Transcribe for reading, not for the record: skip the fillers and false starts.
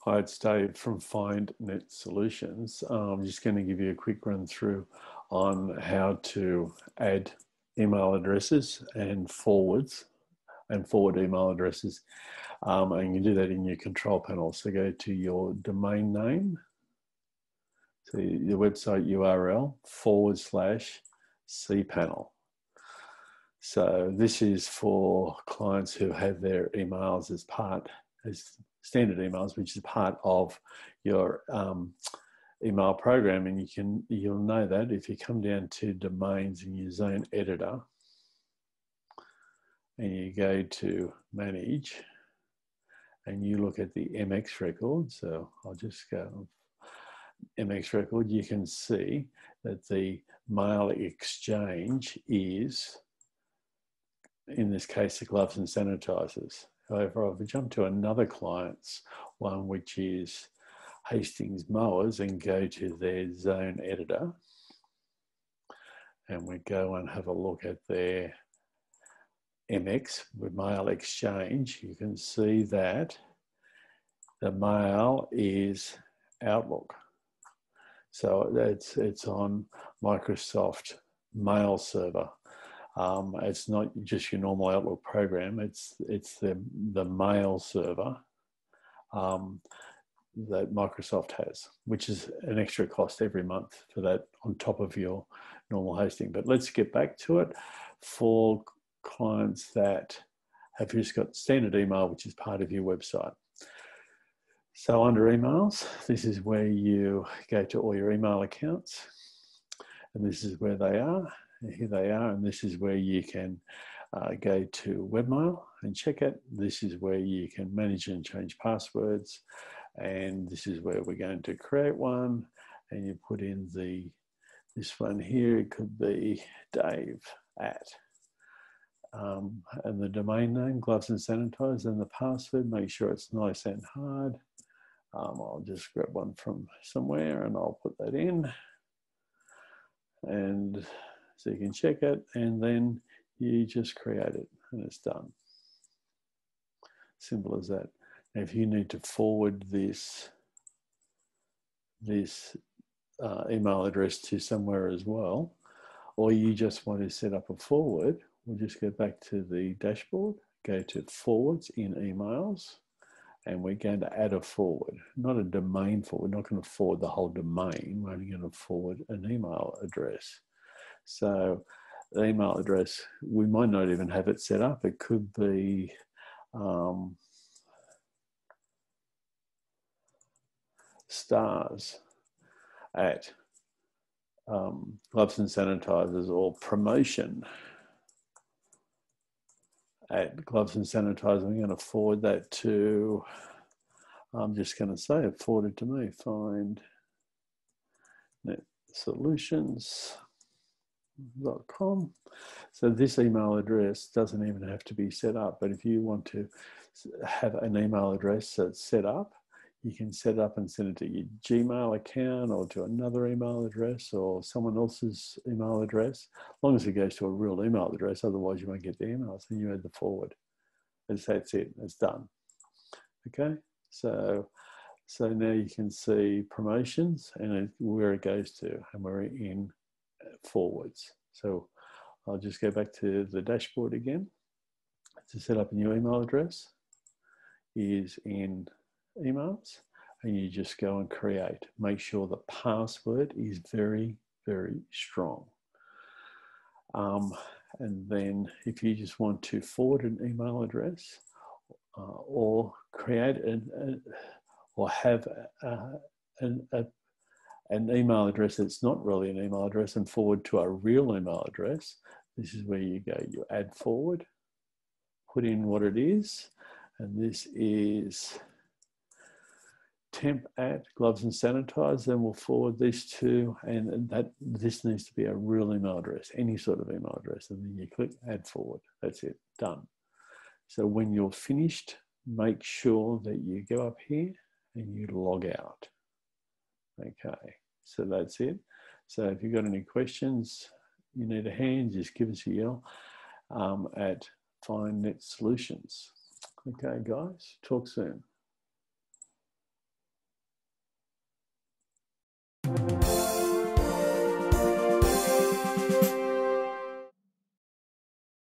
Hi, it's Dave from Find Net Solutions. I'm just going to give you a quick run through on how to add email addresses and forward email addresses. And you can do that in your control panel. So go to your domain name, so your website URL / CPanel. So this is for clients who have their emails as standard emails, which is part of your email program. And you'll know that if you come down to domains in your zone editor and you go to manage and you look at the MX record. So I'll just go MX record. You can see that the mail exchange is, in this case, the gloves and sanitizers. However, if we jump to another client's one, which is Hastings Mowers, and go to their zone editor, and we go and have a look at their MX with mail exchange, you can see that the mail is Outlook. So it's on Microsoft Mail Server. It's not just your normal Outlook program. It's the mail server that Microsoft has, which is an extra cost every month for that on top of your normal hosting. But let's get back to it. For clients that have just got standard email, which is part of your website. So under emails, this is where you go to all your email accounts, and this is where they are. Here they are, and this is where you can go to webmail and check it. This is where you can manage and change passwords, and this is where we're going to create one, and you put in this one here. It could be Dave at and the domain name, gloves and sanitize, and the password. Make sure it's nice and hard. I'll just grab one from somewhere and I'll put that in, and so you can check it, and then you just create it and it's done. Simple as that. Now, if you need to forward this email address to somewhere as well, or you just want to set up a forward, we'll just go back to the dashboard, go to forwards in emails, and we're going to add a forward, not a domain forward. We're not going to forward the whole domain. We're only going to forward an email address. So the email address, we might not even have it set up. It could be stars at gloves and sanitizers, or promotion at gloves and sanitizers. I'm going to forward that to, I'm just going to say it forwarded to me, Find Net Solutions.com. So this email address doesn't even have to be set up, but if you want to have an email address that's set up, you can set it up and send it to your Gmail account or to another email address or someone else's email address, as long as it goes to a real email address. Otherwise you won't get the emails, and you add the forward. That's it, it's done. Okay, so now you can see promotions and where it goes to, and we're in forwards. So I'll just go back to the dashboard again. To set up a new email address is in emails, and you just go and create. Make sure the password is very, very strong. And then if you just want to forward an email address or create or have an email address that's not really an email address and forward to a real email address, this is where you go. You add forward, put in what it is, and this is temp at gloves and sanitize. Then we'll forward this to, and this needs to be a real email address, any sort of email address, and then you click add forward. That's it, done. So when you're finished, make sure that you go up here and you log out. Okay, so that's it. So if you've got any questions, you need a hand, just give us a yell at Find Net Solutions. Okay, guys, talk soon.